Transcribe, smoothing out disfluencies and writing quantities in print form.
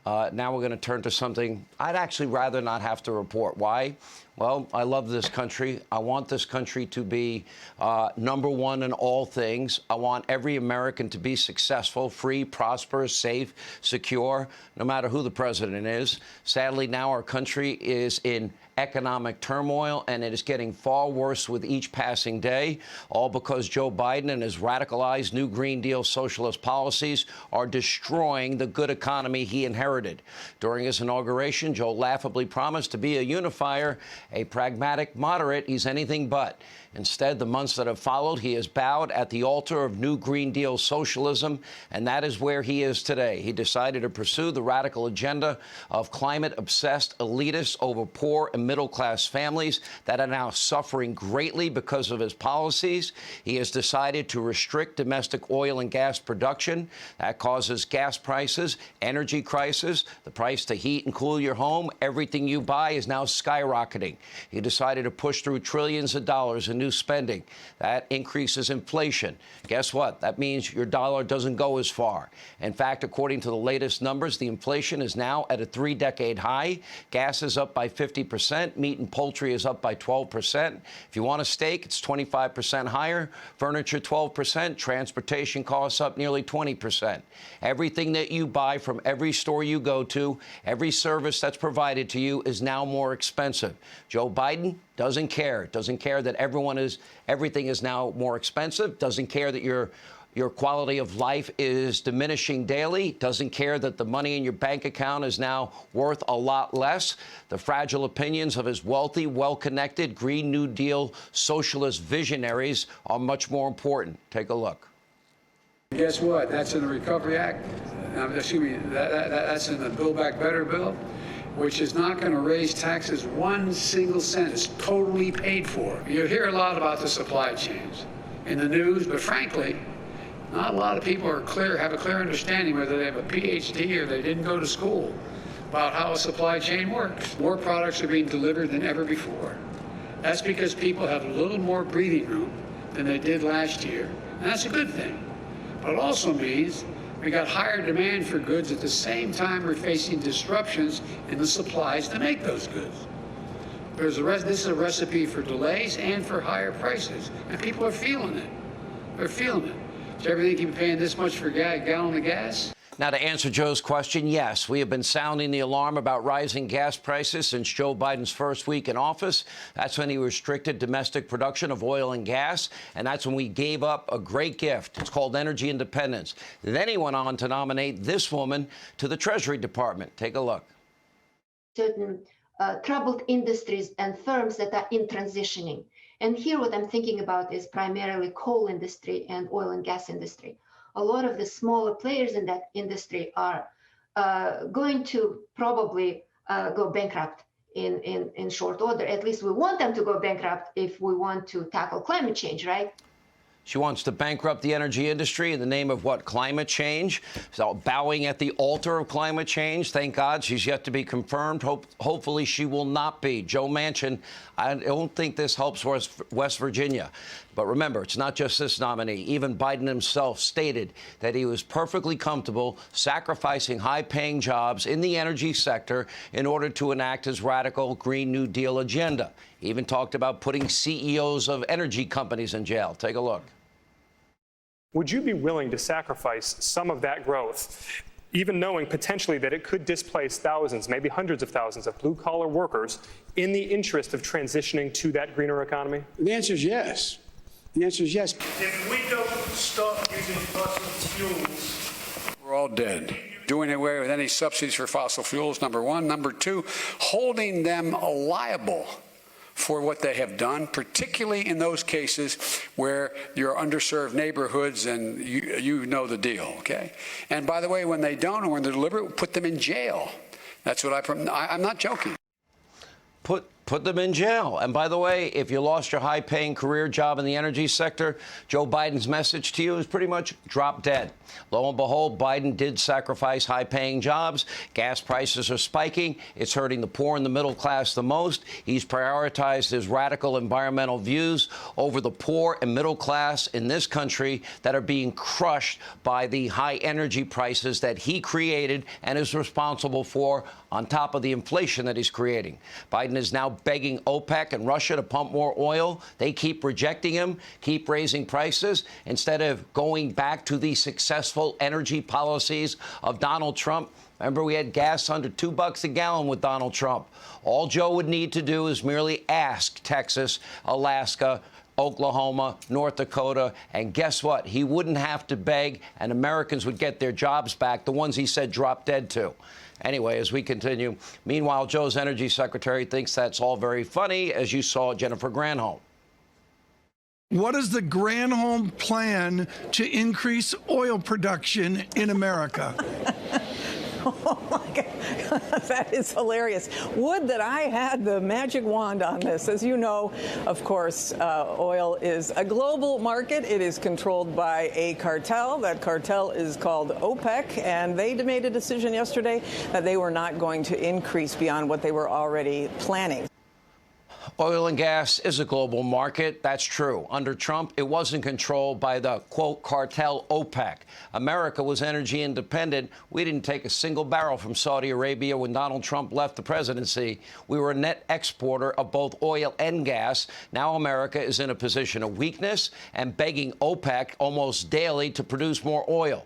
Now we're going to turn to something I'd actually rather not have to report. Why? Well, I love this country. I want this country to be #1 in all things. I want every American to be successful, free, prosperous, safe, secure, no matter who the president is. Sadly, now our country is in economic turmoil, and it is getting far worse with each passing day, all because Joe Biden and his radicalized new Green Deal socialist policies are destroying the good economy he inherited. During his inauguration, Joe laughably promised to be a unifier, a pragmatic moderate. He's anything but. Instead, the months that have followed, he has bowed at the altar of new Green Deal socialism, and that is where he is today. He decided to pursue the radical agenda of climate-obsessed elitists over poor and middle-class families that are now suffering greatly because of his policies. He has decided to restrict domestic oil and gas production. That causes gas prices, energy crisis, the price to heat and cool your home. Everything you buy is now skyrocketing. He decided to push through trillions of dollars in new spending. That increases inflation. Guess what? That means your dollar doesn't go as far. In fact, according to the latest numbers, the inflation is now at a 3-decade high. Gas is up by 50%. Meat and poultry is up by 12%. If you want a steak, it's 25% higher. Furniture, 12%. Transportation costs up nearly 20%. Everything that you buy from every store you go to, every service that's provided to you is now more expensive. Joe Biden doesn't care. Doesn't care that everything is now more expensive. Doesn't care that your quality of life is diminishing daily. Doesn't care that the money in your bank account is now worth a lot less. The fragile opinions of his wealthy, well-connected Green New Deal socialist visionaries are much more important. Take a look. Guess what? That's in the Recovery Act. Excuse me, that's in the Build Back Better bill, which is not going to raise taxes 1 single cent. It's totally paid for. You hear a lot about the supply chains in the news, but frankly, not a lot of people have a clear understanding, whether they have a PhD or they didn't go to school, about how a supply chain works. More products are being delivered than ever before. That's because people have a little more breathing room than they did last year, and that's a good thing. But it also means we got higher demand for goods at the same time we're facing disruptions in the supplies to make those goods. This is a recipe for delays and for higher prices, and people are feeling it. They're feeling it. So everything keep paying this much for a gallon of gas? Now, to answer Joe's question, yes, we have been sounding the alarm about rising gas prices since Joe Biden's first week in office. That's when he restricted domestic production of oil and gas, and that's when we gave up a great gift. It's called energy independence. Then he went on to nominate this woman to the Treasury Department. Take a look. Certain troubled industries and firms that are in transitioning. And here what I'm thinking about is primarily coal industry and oil and gas industry. A lot of the smaller players in that industry are going to probably go bankrupt in short order. At least we want them to go bankrupt if we want to tackle climate change, right? She wants to bankrupt the energy industry in the name of what? Climate change? So bowing at the altar of climate change. Thank God she's yet to be confirmed. Hopefully she will not be. Joe Manchin, I don't think this helps West Virginia. But remember, it's not just this nominee. Even Biden himself stated that he was perfectly comfortable sacrificing high-paying jobs in the energy sector in order to enact his radical Green New Deal agenda. He even talked about putting CEOs of energy companies in jail. Take a look. Would you be willing to sacrifice some of that growth, even knowing potentially that it could displace thousands, maybe hundreds of thousands of blue-collar workers in the interest of transitioning to that greener economy? The answer is yes. The answer is yes. If we don't stop using fossil fuels, we're all dead. Doing away with any subsidies for fossil fuels, number one. Number two, holding them liable for what they have done, particularly in those cases where you're underserved neighborhoods and you know the deal, okay? And by the way, when they don't or when they're deliberate, put them in jail. That's what I'm not joking. Put Put them in jail. And by the way, if you lost your high-paying career job in the energy sector, Joe Biden's message to you is pretty much drop dead. Lo and behold, Biden did sacrifice high-paying jobs. Gas prices are spiking. It's hurting the poor and the middle class the most. He's prioritized his radical environmental views over the poor and middle class in this country that are being crushed by the high energy prices that he created and is responsible for, on top of the inflation that he's creating. Biden is now begging OPEC and Russia to pump more oil. They keep rejecting him, keep raising prices, instead of going back to the successful energy policies of Donald Trump. Remember, we had gas under $2 a gallon with Donald Trump. All Joe would need to do is merely ask Texas, Alaska, Oklahoma, North Dakota, and guess what? He wouldn't have to beg, and Americans would get their jobs back, the ones he said drop dead to. Anyway, as we continue, meanwhile, Joe's energy secretary thinks that's all very funny, as you saw Jennifer Granholm. What is the Granholm plan to increase oil production in America? Oh my God, that is hilarious. Would that I had the magic wand on this. As you know, of course, oil is a global market. It is controlled by a cartel. That cartel is called OPEC, and they made a decision yesterday that they were not going to increase beyond what they were already planning. Oil and gas is a global market. That's true. Under Trump, it wasn't controlled by the, quote, cartel OPEC. America was energy independent. We didn't take a single barrel from Saudi Arabia when Donald Trump left the presidency. We were a net exporter of both oil and gas. Now America is in a position of weakness and begging OPEC almost daily to produce more oil.